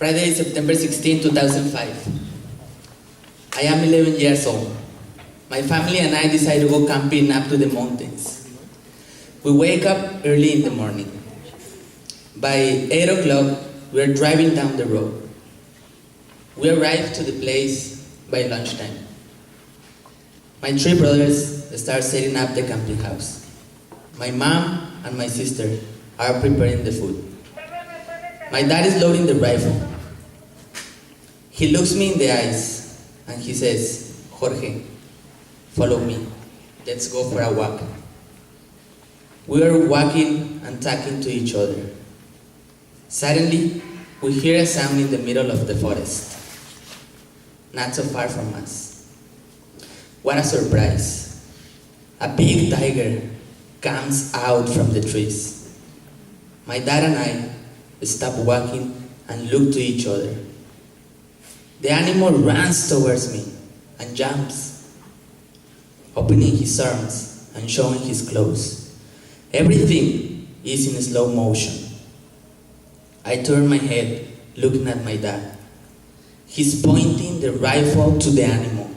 Friday, September 16, 2005. I am 11 years old. My family and I decided to go camping up to the mountains. We wake up early in the morning. By 8 o'clock, we are driving down the road. We arrive to the place by lunchtime. My three brothers start setting up the camping house. My mom and my sister are preparing the food. My dad is loading the rifle. He looks me in the eyes and he says, "Jorge, follow me. Let's go for a walk." We are walking and talking to each other. Suddenly, we hear a sound in the middle of the forest, not so far from us. What a surprise! A big tiger comes out from the trees. My dad and I stop walking and look to each other. The animal runs towards me and jumps, opening his arms and showing his claws. Everything is in slow motion. I turn my head, looking at my dad. He's pointing the rifle to the animal.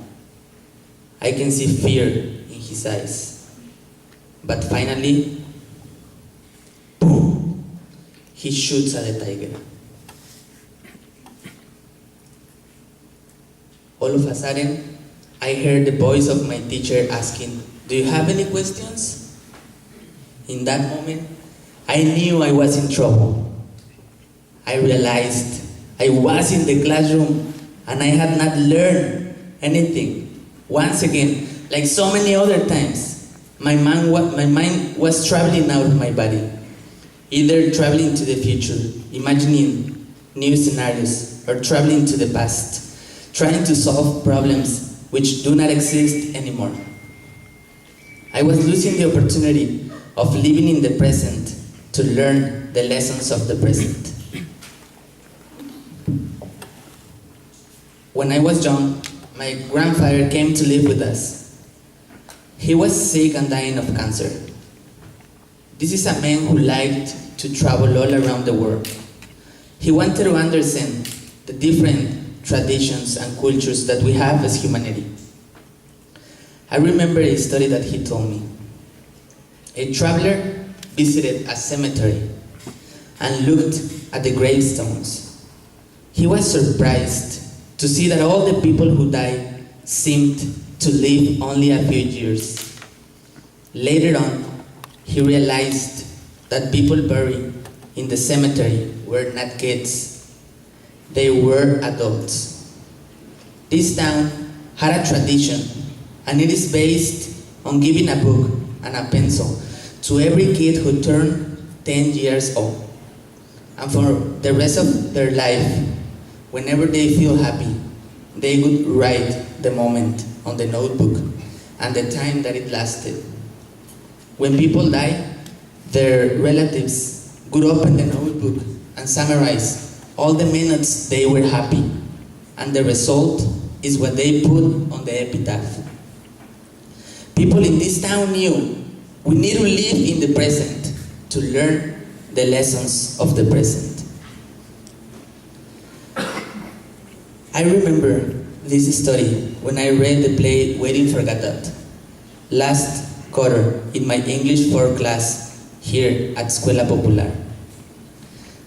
I can see fear in his eyes. But finally, boom, he shoots at the tiger. All of a sudden, I heard the voice of my teacher asking, "Do you have any questions?" In that moment, I knew I was in trouble. I realized I was in the classroom and I had not learned anything. Once again, like so many other times, my mind was traveling out of my body, either traveling to the future, imagining new scenarios, or traveling to the past, trying to solve problems which do not exist anymore. I was losing the opportunity of living in the present to learn the lessons of the present. When I was young, my grandfather came to live with us. He was sick and dying of cancer. This is a man who liked to travel all around the world. He wanted to understand the different traditions and cultures that we have as humanity. I remember a story that he told me. A traveler visited a cemetery and looked at the gravestones. He was surprised to see that all the people who died seemed to live only a few years. Later on, he realized that people buried in the cemetery were not kids. They were adults. This town had a tradition, and it is based on giving a book and a pencil to every kid who turned 10 years old. And for the rest of their life, whenever they feel happy, they would write the moment on the notebook and the time that it lasted. When people die, their relatives would open the notebook and summarize all the minutes they were happy, and the result is what they put on the epitaph. People in this town knew we need to live in the present to learn the lessons of the present. I remember this story when I read the play Waiting for Godot last quarter in my English 4 class here at Escuela Popular.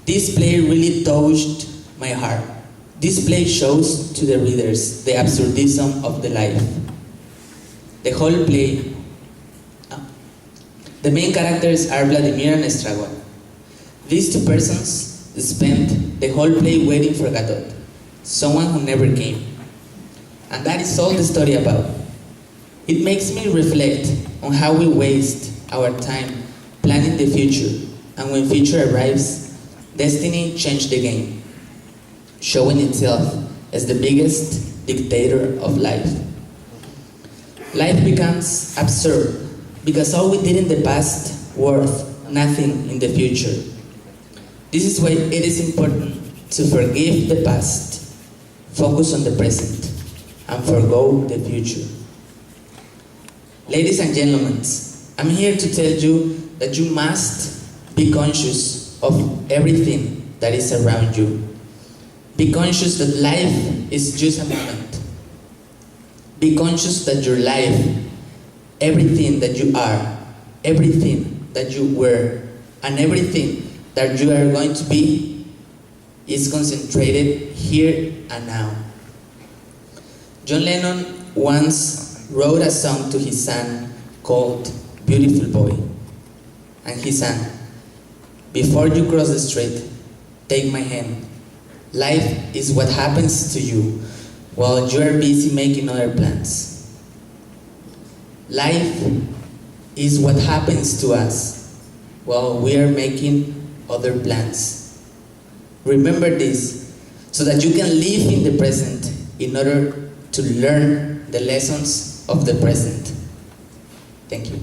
This play really touched my heart. This play shows to the readers the absurdism of the life. The whole play, the main characters are Vladimir and Estragon. These two persons spent the whole play waiting for Godot, someone who never came. And that is all the story about. It makes me reflect on how we waste our time planning the future, and when future arrives, destiny changed the game, showing itself as the biggest dictator of life. Life becomes absurd because all we did in the past worth nothing in the future. This is why it is important to forgive the past, focus on the present, and forgo the future. Ladies and gentlemen, I'm here to tell you that you must be conscious of everything that is around you. Be conscious that life is just a moment. Be conscious that your life, everything that you are, everything that you were, and everything that you are going to be is concentrated here and now. John Lennon once wrote a song to his son called Beautiful Boy. And he sang, "Before you cross the street, take my hand. Life is what happens to you while you are busy making other plans." Life is what happens to us while we are making other plans. Remember this so that you can live in the present in order to learn the lessons of the present. Thank you.